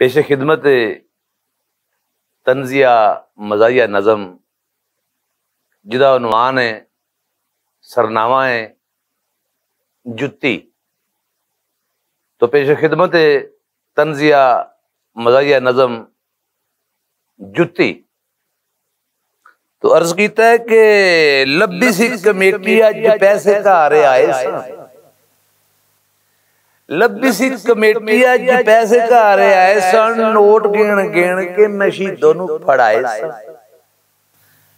पेश खिदमत तंजिया मज़ाहिया नज़म जिदा उन्वान है सरनामा है जुत्ती। तो पेश खिदमत तंजिया मज़ाहिया नज़म जुत्ती। तो अर्ज कीता है कि लब्बी सी कमेटी अज पैसे घारे आए सन। लब्बी सी कमेटी अज पैसे घारे आए सन, नोट गिण गिण के मैं शहीदों नूं फड़ाए सन।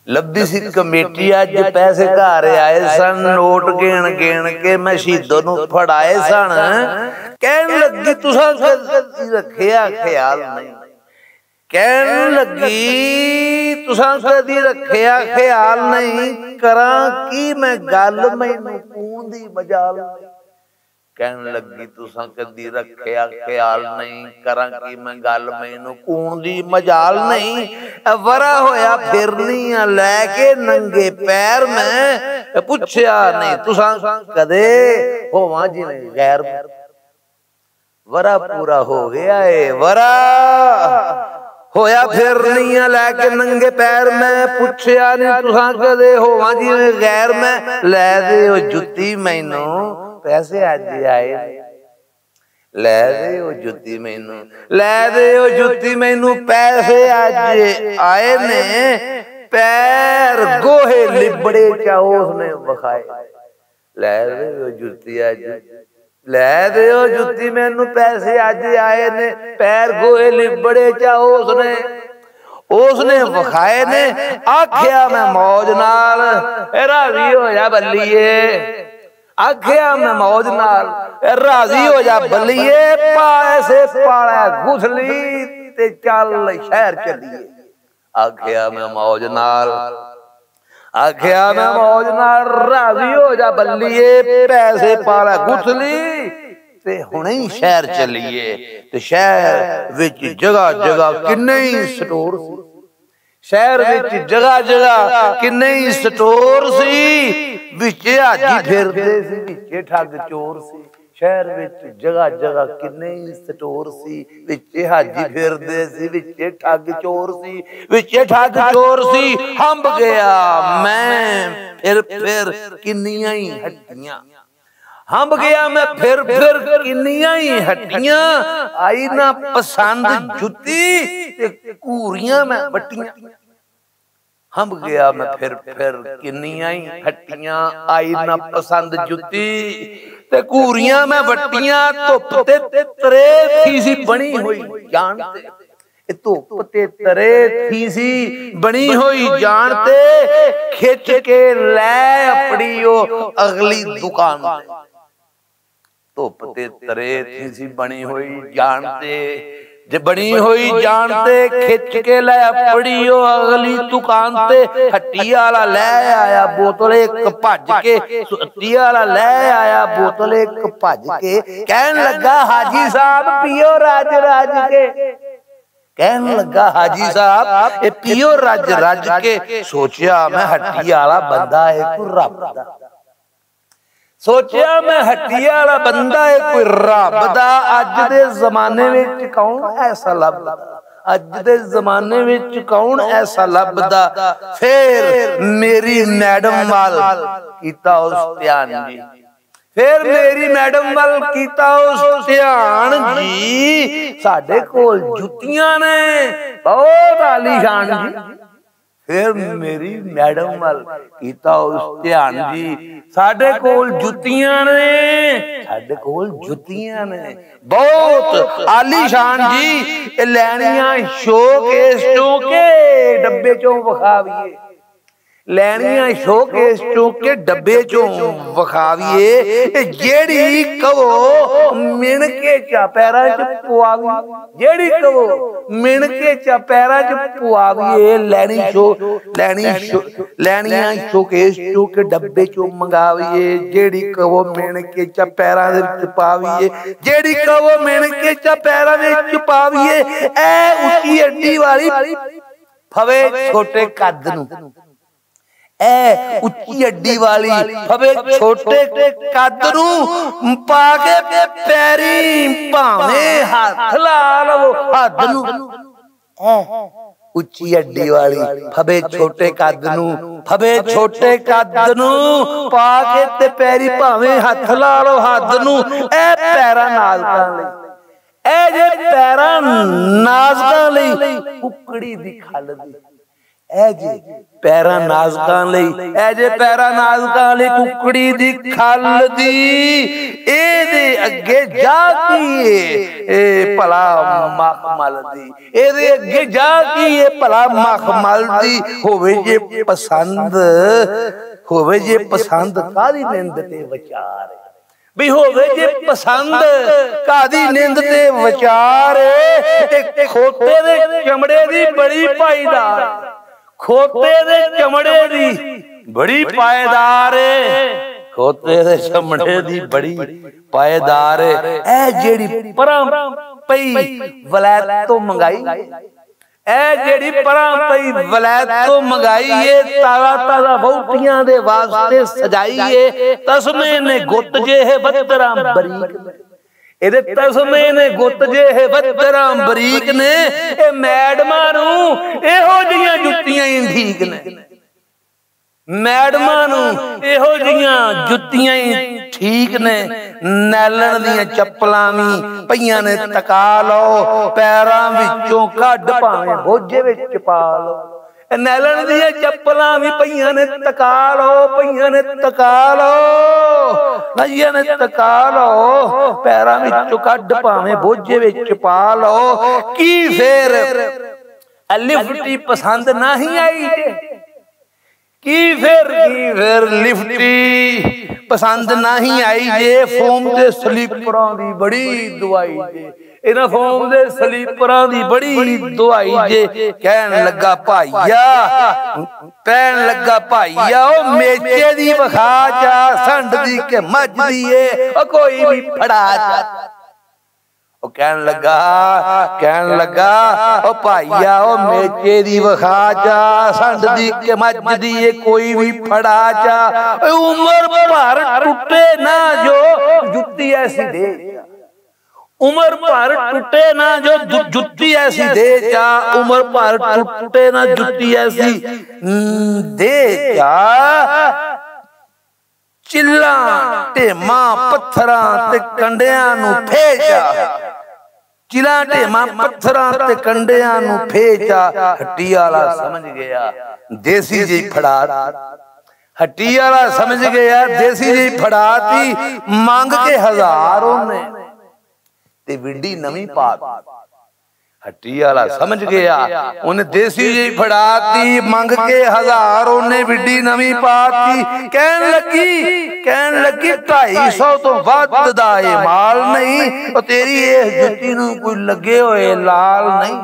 लब्बी सी कमेटी अज पैसे घारे आए सन, नोट गिण गिण के मैं शहीदों नूं फड़ाए सन। कहन लगी तुसां कदी रखिया ख्याल नहीं, कहन लगी तुसां कदी रखिया ख्याल नहीं, करां की मैं गल मैनूं कूण दी मजाल नहीं। कहन लगी तुसां कदी रखिया ख्याल नहीं, करां की मैं गल मैनूं कूण दी मजाल नहीं। वरा होया फिरनी लैके नंगे पैर मैं, पुछया नहीं तुसां कदे होवां जिवें गैर। वरा पूरा हो गया है, वरा होया फिरनी लैके नंगे पैर मैं, पुछया नहीं तुसां कदे होवां जिवें गैर मैं। लै दे जुत्ती मैनूं पैसे अज आए, लै दे जुत्ती मैनूं, लै दे जुत्ती मैनूं पैसे अज आए ने। पैर गोहे लिबड़े चा उसने वखाए, लै दे जुत्ती अज, लै दे जुत्ती मैनूं पैसे अज आए ने। पैर गोहे लिबड़े चा उसने वखाए ने। आखिया मैं मौज नाल राजी हो जा बल्लीए, आखिया मैं मौज नाल राजी हो जा बल्लीए। पैसे पाला गुथली ते चल शहर चलिए। आखिया मैं मौज नाल, आखिया मैं मौज नाल राजी हो जा बल्लीए। पैसे पाला गुथली ते हुणे ही शहर चलिए। ते शहर विच जगह जगह किन्ने ही स्टोर सी, शहर विच जगह जगह किन्ने ही स्टोर सी। विच हाजी फिरदे सी, विच ठग चोर सी। शहर विच जगह जगह किन्ने ही स्टोर सी, विच हाजी फिरदे सी, विच ठग चोर सी, विच ठग चोर सी। हंब गया मैं फिर किन्नियां ही हट्टियां, हंब गया मैं फिर किन्नियां ही हट्टियां। आई ना पसंद जुत्ती ते घूरियां मैं बट्टियां। हंब गया मैं फिर किन्नियां ही हट्टियां। आई ना पसंद जुत्ती ते घूरियां मैं बट्टियां। धुप ते तरे थी सी बनी हुई जानते, धुप ते तरे थी सी बनी हुई जानते। खिच के लै अपनी ओ अगली दुकान, धुप ते तरे थी सी बनी हुई जानते, जे बनी हुई जानते। खिच के लै अपनी ओ अगली दुकान ते। हट्टी आला लै आया बोतल एक भज के, हट्टी आला लै आया बोतल एक भज के। कहन लगा हाजी साहब पियो रज रज के, कहन लगा हाजी साहब ए पियो रज रज के। सोचिया मैं हट्टी आला बंदा है कोई रब दा, सोचिया मैं हट्टी आला बंदा है कोई रब दा। अज दे जमाने विच कौन ऐसा लभदा, अज दे जमाने विच कौन ऐसा लभदा। फिर मेरी मैडम वाल कीता उस ध्यान जी, फिर मेरी मैडम वाल कीता उस ध्यान जी। साडे कोल जुत्तियां ने बहुत आलीशान जी। फिर मेरी मैडम वाल कीता उस ध्यान जी। साडे कोल जुत्तियां ने, साडे कोल जुत्तियां ने बहुत आलीशान जी। लैनियां शोकेस चों के डब्बे चों वखाविए, लैनियां शोकेस चों के डब्बे चों वखाविए। जेड़ी कहो मिण के चा पैरां च पवाविए, जेड़ी कहो मिण के चा पैरां च पवाविए। लैनियां शोकेस चों के डब्बे चों मंगाविए। जेड़ी कहो मिण के चा पैरां दे विच पाविए, जेड़ी कहो मिण के चा पैरां दे विच पाविए। ऐ उच्ची अड्डी वाली फवे छोटे कद नूं, ए उच्ची अड्डी वाली फबे छोटे कद नूं पा के पैरी भावे हाथ ला लवो हद नूं उच्ची अड्डी वाली फबे छोटे कद नूं फबे छोटे कद नूं पा के ते पैरी भावे हाथ ला लो हद नूं ए पैरां नाज़ुकां लई ए जे पैरां नाज़ुकां लई कुकड़ी दी खल दी ए जे पैरां नाज़ुकां लई ए जे पैरां नाज़ुकां लई कुकड़ी दी खल दी ए दे अगे जा की ए भला मखमल दी ए दे अगे जा की ए भला मखमल दी होवे जे पसंद कादी निंद ते विचार भी होवे जे पसंद कादी निंद ते विचार खोते दे चमड़े दी बड़ी पाईदार खोते दे चमड़े दी बड़ी पायदार खोते दे चमड़े दी बड़ी पायदार ए जेड़ी परां पई वलैत तो मंगाई ए जेड़ी परां पई वलैत तो मंगाई है ताजा ताजा बहुटियां दे वास्ते सजाई है तस्मे ने गुत जे है बदरा बरीक एदे तस्मे ने गुत जे है बदरा बरीक ने ए मैडमां नूं एहो जिहियां जुत्तियां ही ठीक ने मैडमां नूं एहो जिहियां जुत्तियां ही ठीक ने नैलन दियां चप्पलां वी पईयां ने तका लो पैरां विचों कढ भावें बोझे विच पा लो नैलन दियां चप्पलां वी पईयां ने तका लो पईयां ने तका लो पईयां ने तका लो पैरां विचों कढ भावें बोझे विच पा लो की फिर लिफ्टी पसंद नहीं आई की फिर लिफ्टी पसंद नहीं आई जे फोम दे स्लीपरां दी बड़ी दुआई जे इन्हां फोम दे स्लीपरां दी बड़ी दुआई जे कहन लगा भाईया ओ मेचे दी विखा जा संड दी के मझ दी ए ओ कोई भी फड़ा जा कहन लगा ओ भाईया ओ मेचे दी विखा जा संड दी के मझ दी ए कोई भी फड़ा जा उमर भर टूटे ना जो जुत्ती ऐसी दे उमर भर टूटे ना जो जुत्ती ऐसी दे जा उमर भर टूटे ना जुत्ती ऐसी दे जा चिल्ला ढेमा पत्थरां ते कंडियां नूं फेजा चिला ढेमा पत्थरां ते कंडियां नूं फेजा हट्टी वाला समझ गया देसी जी फड़ा हट्टी वाला समझ गया देसी जी फड़ाती मांग के 1000 ने ते विड्डी नवीं पात हट्टी वाला समझ गया उन्हें देसी जी फड़ाती मंग के 1000 उन्हें विड्डी नवीं पाती कहन लगी 250 तो वध दा माल नहीं और तेरी इस जुत्ती नूं कोई लगे होए लाल नहीं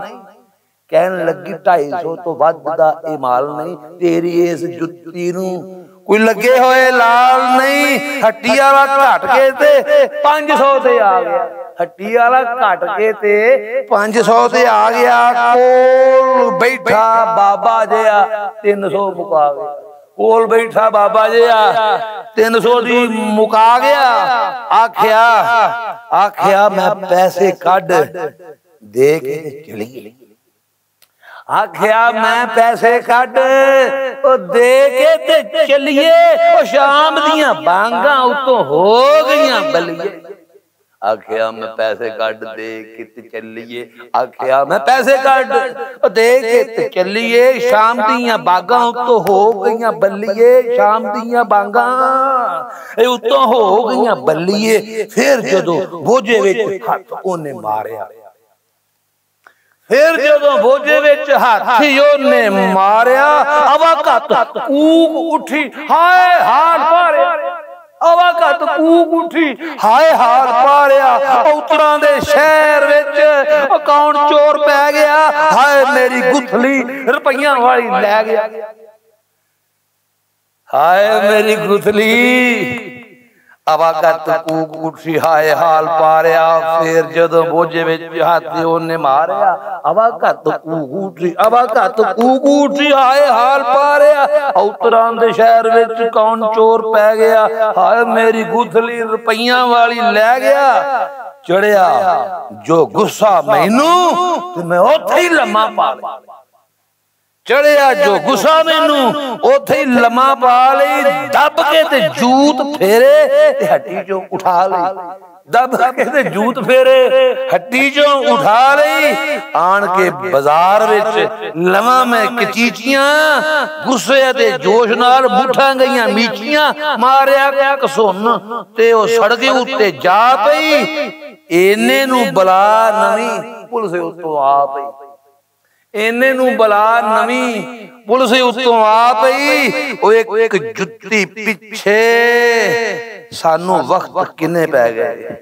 कहन लगी 250 तो वध दा माल नहीं तेरी इस जुत्ती नूं कोई लगे होए लाल नहीं हट्टी वाला घट के ते 500 ते आ गया हट्टी वाला घट के ते 500 ते आ गया कोल बैठा बाबा जिहा 300 मुका गया कोल बैठा बाबा जिहा 300 दी मुका गया आख्या मैं पैसे कढ दे के चली आख्या मैं पैसे कढ दे के ते चलिए शाम दियां बांगा उतों हो गईयां बलिए आख्या मैं पैसे कढ दे के ते चलिए आख्या मैं पैसे कढ दे के ते चलिए शाम दियां बांगा उतों हो गईयां बलिए शाम दियां बांगा उतों हो गईयां बलिए फिर जदों बोझे विच हथ ओने मारिया फिर जदों बोझे विच हाथी ओने मारिया अवाकत कूक उठी हाय हाल पारिया अवाकत कूक उठी हाय हाल पारिया उतरां दे शहर विच कौन चोर पै गया हाय मेरी गुथली रुपइयां वाली लै गया हाय मेरी गुथली अवागत कूक उठी हाय हाल पारिया फिर जदों बोझे विच हाथी ओने मारिया अवागत कूक उठी हाय हाल पारिया औतरां दे शहर विच कौन चोर पै गया हाय मेरी गुथली रुपइयां वाली लै गया चढ़िया जो गुस्सा मैनू ते मैं ओथे ही लम्मा पा लिया चढ़िया जो गुस्सा मैनू ओथे ही लम्मा पा लई दब के ते जूत फेरे ते हट्टी चों उठा लई दब के ते जूत फेरे हट्टी चों उठा लई आन के बाजार विच लवां मैं कचीचियां गुस्से ते जोश नाल मुठा गईयां मीचियां मारिया घसुन ते ओ सड़के उत्ते जा पई इन्ने नू बला नवी पुलिस उत्तों आ पई इन्ने नू बला नवी पुलिस उत्तों आ पई ओ एक जुत्ती पिछे सानू वक्त किन्ने पै गए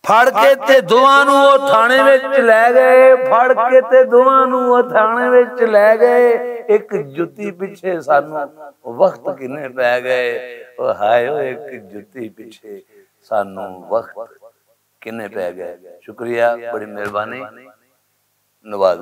फड़ के ते दोवां नू ओ थाने विच लै गए फड़ के ते दोवां नू ओ थाने विच लै गए एक जुत्ती पिछे सानू वक्त किन्ने पै गए ओ हाय ओ एक जुत्ती पिछे सानू वक्त किन्ने पै गए शुक्रिया बड़ी मेहरबानी नवाज।